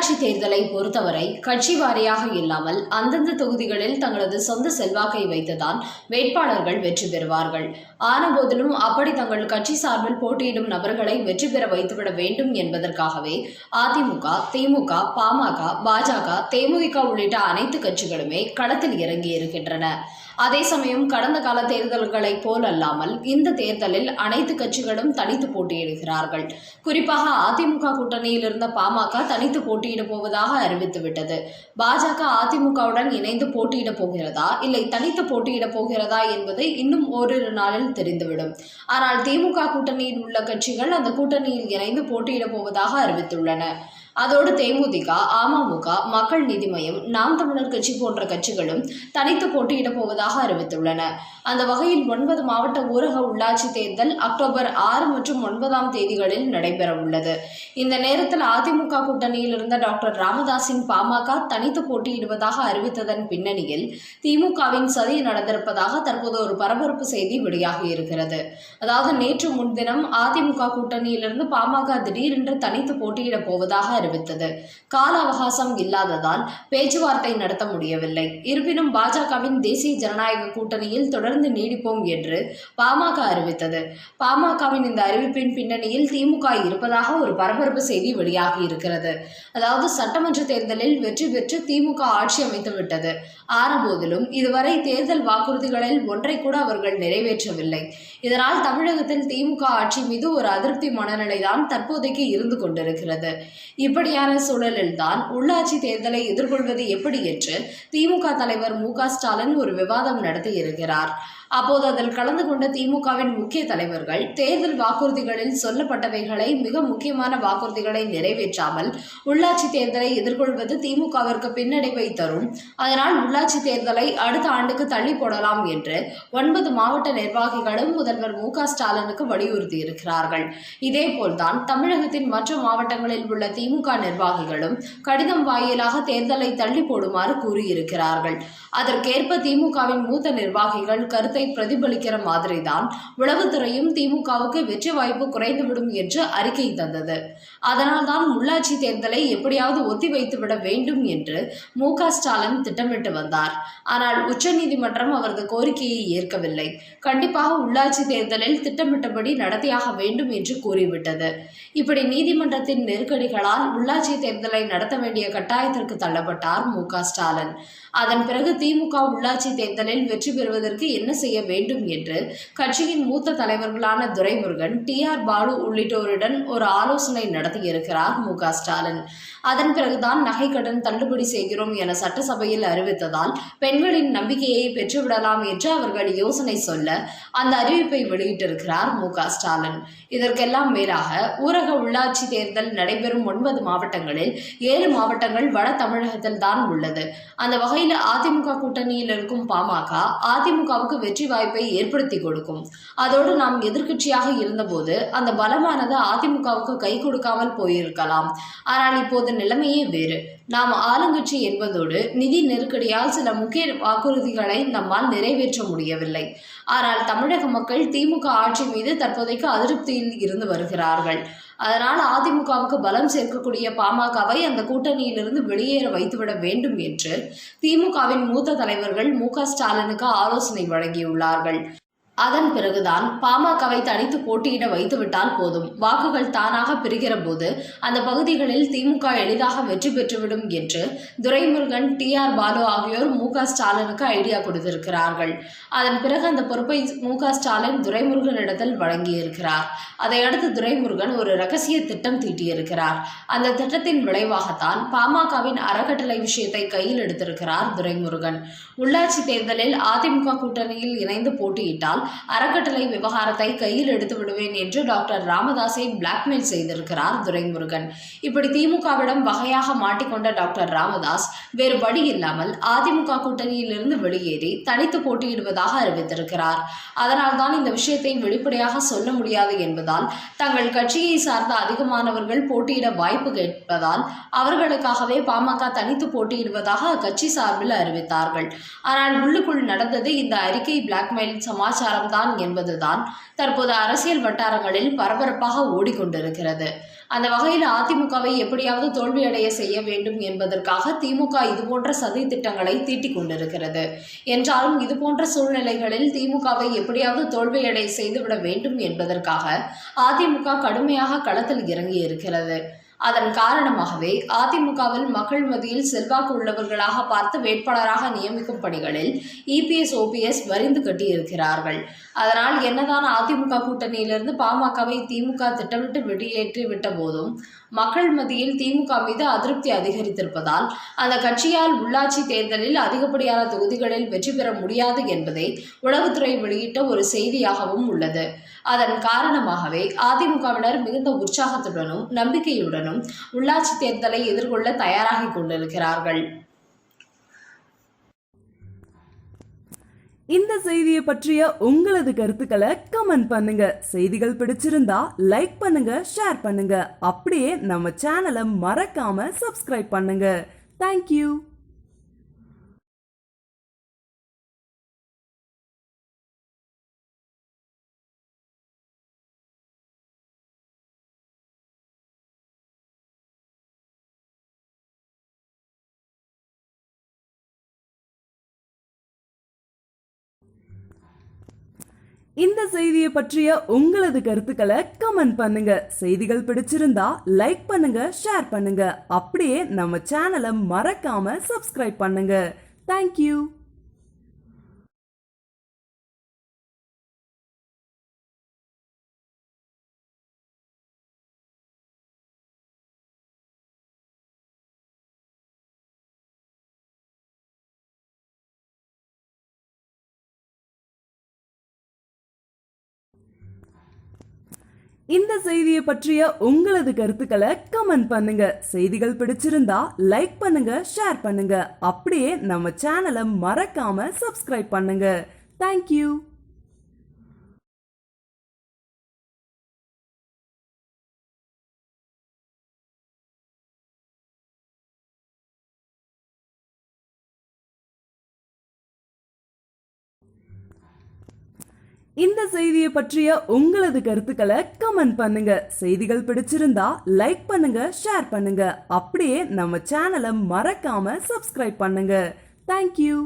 உள்ளாட்சி தேர்தலை பொறுத்தவரை கட்சி வாரியாக இல்லாமல் அந்தந்த தொகுதிகளில் தங்களது சொந்த செல்வாக்கை வைத்துதான் வேட்பாளர்கள் வெற்றி பெறுவார்கள். ஆனபோதிலும் அப்படி தங்கள் கட்சி சார்பில் போட்டியிடும் நபர்களை வெற்றி பெற வைத்துவிட வேண்டும் என்பதற்காகவே அதிமுக, திமுக, பாமக, பாஜக, தேமுதிக உள்ளிட்ட அனைத்து கட்சிகளுமே களத்தில் இறங்கியிருக்கின்றன. அதே சமயம் கடந்த கால தேர்தல்களை போலல்லாமல் இந்த தேர்தலில் அனைத்து கட்சிகளும் தனித்து போட்டியிடுகிறார்கள். குறிப்பாக அதிமுக கூட்டணியில் இருந்த பாமக தனித்து போட்டியிடப் போவதாக அறிவித்துவிட்டது. பாஜக அதிமுகவுடன் இணைந்து போட்டியிடப் போகிறதா இல்லை தனித்து போட்டியிடப் போகிறதா என்பது இன்னும் ஓரிரு நாளில் தெரிந்துவிடும். ஆனால் திமுக கூட்டணியில் உள்ள கட்சிகள் அந்த கூட்டணியில் இணைந்து போட்டியிடப் போவதாக அறிவித்துள்ளன. அதோடு தேமுதிக, அமமுக, மக்கள் நீதி மய்யம், நாம் தமிழர் கட்சி போன்ற கட்சிகளும் தனித்து போட்டியிடப் போவதாக அறிவித்துள்ளன. அந்த வகையில் 9 மாவட்ட ஊரக உள்ளாட்சி தேர்தல் அக்டோபர் 6 மற்றும் 9ஆம் தேதிகளில் நடைபெற உள்ளது. இந்த நேரத்தில் அதிமுக கூட்டணியில் இருந்த டாக்டர் ராமதாஸின் பாமக தனித்து போட்டியிடுவதாக அறிவித்ததன் பின்னணியில் திமுகவின் சதி நடந்திருப்பதாக தற்போது ஒரு பரபரப்பு செய்தி வெளியாகி இருக்கிறது. அதாவது நேற்று முன்தினம் அதிமுக கூட்டணியிலிருந்து பாமக திடீரென்று தனித்து போட்டியிடப் போவதாக அறிவித்தது. கால அவகாசம் இல்லாததால் பேச்சுவார்த்தை நடத்த முடியவில்லை. இருப்பினும் பாஜகவின் தேசிய ஜனநாயக கூட்டணியில் தொடர்ந்து நீடிப்போம் என்று பாமக அறிவித்தது. பாமகவின் இந்த அறிவிப்பின் பின்னணியில் திமுக இருப்பதாக ஒரு பரபரப்பு செய்தி வெளியாகி இருக்கிறது. அதாவது சட்டமன்ற தேர்தலில் வெற்றி பெற்று திமுக ஆட்சி அமைத்துவிட்டது. ஆனபோதிலும் இதுவரை தேர்தல் வாக்குறுதிகளில் ஒன்றை கூட அவர்கள் நிறைவேற்றவில்லை. இதனால் தமிழகத்தில் திமுக ஆட்சி மீது ஒரு அதிருப்தி மனநிலைதான் தற்போதைக்கு இருந்து கொண்டிருக்கிறது. இப்படியான சூழலில்தான் உள்ளாட்சி தேர்தலை எதிர்கொள்வது எப்படி என்று திமுக தலைவர் மு.க.ஸ்டாலின் ஒரு விவாதம் நடத்தியிருக்கிறார். அப்போது அதில் கலந்து கொண்ட திமுகவின் முக்கிய தலைவர்கள் தேர்தல் வாக்குறுதிகளில் சொல்லப்பட்டவைகளை, மிக முக்கியமான வாக்குறுதிகளை நிறைவேற்றாமல் உள்ளாட்சி தேர்தலை எதிர்கொள்வது திமுகவிற்கு பின்னடைவை தரும், அதனால் உள்ளாட்சி தேர்தலை அடுத்த ஆண்டுக்கு தள்ளி போடலாம் என்று 9 மாவட்ட நிர்வாகிகளும் முதல்வர் மு.க.ஸ்டாலினுக்கு வலியுறுத்தியிருக்கிறார்கள். இதேபோல்தான் தமிழகத்தின் மற்ற மாவட்டங்களில் உள்ள திமுக நிர்வாகிகளும் கடிதம் வாயிலாக தேர்தலை தள்ளி போடுமாறு கூறியிருக்கிறார்கள். அதற்கேற்ப திமுகவின் மூத்த நிர்வாகிகள் கருத்தை பிரதிபலிக்கிற மாதிரிதான் உளவுத்துறையும் திமுகவுக்கு வெற்றி வாய்ப்பு குறைந்துவிடும் என்று அறிக்கை தந்தது. அதனால்தான் உள்ளாட்சி தேர்தலை எப்படியாவது ஒத்திவைத்துவிட வேண்டும் என்று மு.க.ஸ்டாலின் திட்டமிட்டு வந்தார். ஆனால் உச்சநீதிமன்றம் அவரது கோரிக்கையை ஏற்கவில்லை. கண்டிப்பாக உள்ளாட்சி தேர்தலில் திட்டமிட்டபடி நடத்தியாக வேண்டும் என்று கூறிவிட்டது. இப்படி நீதிமன்றத்தின் நெருக்கடிகளால் உள்ளாட்சி தேர்தலை நடத்த வேண்டிய கட்டாயத்திற்கு தள்ளப்பட்டார் மு.க.ஸ்டாலின். அதன் பிறகு திமுக உள்ளாட்சி தேர்தலில் வெற்றி பெறுவதற்கு என்ன செய்ய வேண்டும் என்று கட்சியின் மூத்த தலைவர்களான துரைமுருகன், டி.ஆர். பாலு உள்ளிட்டோருடன் ஒரு ஆலோசனை நடத்தியிருக்கிறார் மு.க.ஸ்டாலின். அதன் பிறகுதான் நகைக்கடன் தள்ளுபடி செய்கிறோம் என சட்டசபையில் அறிவித்ததால் பெண்களின் நம்பிக்கையை பெற்றுவிடலாம் என்று அவர்கள் யோசனை சொல்ல அந்த அறிவிப்பை வெளியிட்டிருக்கிறார் மு.க.ஸ்டாலின். இதற்கெல்லாம் மேலாக ஊரக உள்ளாட்சி தேர்தல் நடைபெறும் 9 மாவட்டங்களில் 7 மாவட்டங்கள் வட தமிழகத்தில் தான் உள்ளது. அந்த வகையில் அதிமுக கூட்டணியில் இருக்கும் பாமக அதிமுகவுக்கு வெற்றி வாய்ப்பை ஏற்படுத்தி கொடுக்கும். அதோடு நாம் எதிர்க்கட்சியாக இருந்தபோது அந்த பலமானது அதிமுகவுக்கு கை கொடுக்காமல் போயிருக்கலாம். ஆனால் இப்போது நிலைமையே வேறு. நாம் ஆளுங்கட்சி என்பதோடு நிதி நெருக்கடியால் சில முக்கிய வாக்குறுதிகளை நம்மால் நிறைவேற்ற முடியவில்லை. ஆனால் தமிழக மக்கள் திமுக ஆட்சி மீது தற்போதைக்கு அதிருப்தியில் இருந்து வருகிறார்கள். அதனால் அதிமுகவுக்கு பலம் சேர்க்கக்கூடிய பாமகவை அந்த கூட்டணியிலிருந்து வெளியேற வைத்துவிட வேண்டும் என்று திமுகவின் மூத்த தலைவர்கள் மு.க.ஸ்டாலினுக்கு ஆலோசனை வழங்கியுள்ளார்கள். அதன் பிறகுதான் பாமகவை தனித்து போட்டியிட வைத்துவிட்டால் போதும், வாக்குகள் தானாக பிரிகிற போது அந்த பகுதிகளில் திமுக எளிதாக வெற்றி பெற்றுவிடும் என்று துரைமுருகன், டி.ஆர். பாலு ஆகியோர் மு.க.ஸ்டாலினுக்கு ஐடியா கொடுத்திருக்கிறார்கள். அதன் பிறகு அந்த பொறுப்பை மு.க.ஸ்டாலின் துரைமுருகனிடத்தில் வழங்கியிருக்கிறார். அதையடுத்து துரைமுருகன் ஒரு ரகசிய திட்டம் தீட்டியிருக்கிறார். அந்த திட்டத்தின் விளைவாகத்தான் பாமகவின் அறக்கட்டளை விஷயத்தை கையில் எடுத்திருக்கிறார் துரைமுருகன். உள்ளாட்சி தேர்தலில் அதிமுக கூட்டணியில் இணைந்து போட்டியிட்டால் அறக்கட்டளை விவகாரத்தை கையில் எடுத்து விடுவேன் என்று டாக்டர் ராமதாஸை பிளாக்மெயில் செய்திருக்கிறார் துரைமுருகன். இப்படி திமுகவிடம் வகையாக மாட்டிக்கொண்ட டாக்டர் ராமதாஸ் வேறு வழி இல்லாமல் அதிமுக கூட்டணியிலிருந்து வெளியேறி தனித்து போட்டியிடுவதாக அறிவித்திருக்கிறார். அதனால்தான் இந்த விஷயத்தை வெளிப்படையாக சொல்ல முடியாது என்பதால் தங்கள் கட்சியை சார்ந்த அதிகமானவர்கள் போட்டியிட வாய்ப்பு கேட்பதால் அவர்களுக்காகவே பாமக தனித்து போட்டியிடுவதாக அக்கட்சி சார்பில் அறிவித்தார்கள். ஆனால் உள்ளுக்குள் நடந்தது இந்த அறிக்கை பிளாக்மெயில் சமாச்சாரம் தான் என்பதுதான் தற்போது அரசியல் வட்டாரங்களில் பரபரப்பாக ஓடிக்கொண்டிருக்கிறது. அந்த வகையில் அதிமுகவை எப்படியாவது தோல்வியடைய செய்ய வேண்டும் என்பதற்காக திமுக இதுபோன்ற சதி திட்டங்களை தீட்டிக் கொண்டிருக்கிறது. என்றாலும் இதுபோன்ற சூழ்நிலைகளில் திமுகவை எப்படியாவது தோல்வியடைய செய்துவிட வேண்டும் என்பதற்காக அதிமுக கடுமையாக களத்தில் இறங்கியிருக்கிறது. அதன் காரணமாகவே அதிமுகவில் மக்கள் மத்தியில் செல்வாக்கு உள்ளவர்களாக பார்த்து வேட்பாளராக நியமிக்கும் பணிகளில் இபிஎஸ் ஓபிஎஸ் வரிந்து கட்டியிருக்கிறார்கள். அதனால் என்னதான் அதிமுக கூட்டணியிலிருந்து பாமகவை திமுக திட்டமிட்டு வெளியேற்றி விட்ட போதும் மக்கள் மத்தியில் திமுக மீது அதிருப்தி அதிகரித்திருப்பதால் அந்த கட்சியால் உள்ளாட்சி தேர்தலில் அதிகப்படியான தொகுதிகளில் வெற்றி பெற முடியாது என்பதை உளவுத்துறை வெளியிட்ட ஒரு செய்தியாகவும் உள்ளது. அதன் காரணமாகவே அதிமுகவினர் மிகுந்த உற்சாகத்துடனும் நம்பிக்கையுடனும் உள்ளாட்சி தேர்தலை எதிர்கொள்ள தயாராகி கொண்டிருக்கிறார்கள். இந்த செய்தியை பற்றிய உங்களது கருத்துக்களை கமெண்ட் பண்ணுங்க. செய்திகள் பிடிச்சிருந்தா லைக் பண்ணுங்க, ஷேர் பண்ணுங்க. அப்படியே நம்ம சேனலை மறக்காம சப்ஸ்கிரைப் பண்ணுங்க. தேங்க்யூ. இந்த செய்தியை பற்றிய உங்களது கருத்துக்களை கமெண்ட் பண்ணுங்க. செய்திகள் பிடிச்சிருந்தா லைக் பண்ணுங்க, ஷேர் பண்ணுங்க. அப்படியே நம்ம சேனலை மறக்காம சப்ஸ்கிரைப் பண்ணுங்க. தேங்க்யூ. இந்த செய்தியை பற்றிய உங்களது கருத்துக்களை கமெண்ட் பண்ணுங்க. செய்திகள் பிடிச்சிருந்தா லைக் பண்ணுங்க, ஷேர் பண்ணுங்க. அப்படியே நம்ம சேனலை மறக்காம சப்ஸ்கிரைப் பண்ணுங்க. தேங்க்யூ. இந்த செய்தியை பற்றிய உங்களது கருத்துக்களை கமெண்ட் பண்ணுங்க. செய்திகள் பிடிச்சிருந்தா லைக் பண்ணுங்க, ஷேர் பண்ணுங்க. அப்படியே நம்ம சேனலை மறக்காம சப்ஸ்கிரைப் பண்ணுங்க. தேங்க்யூ.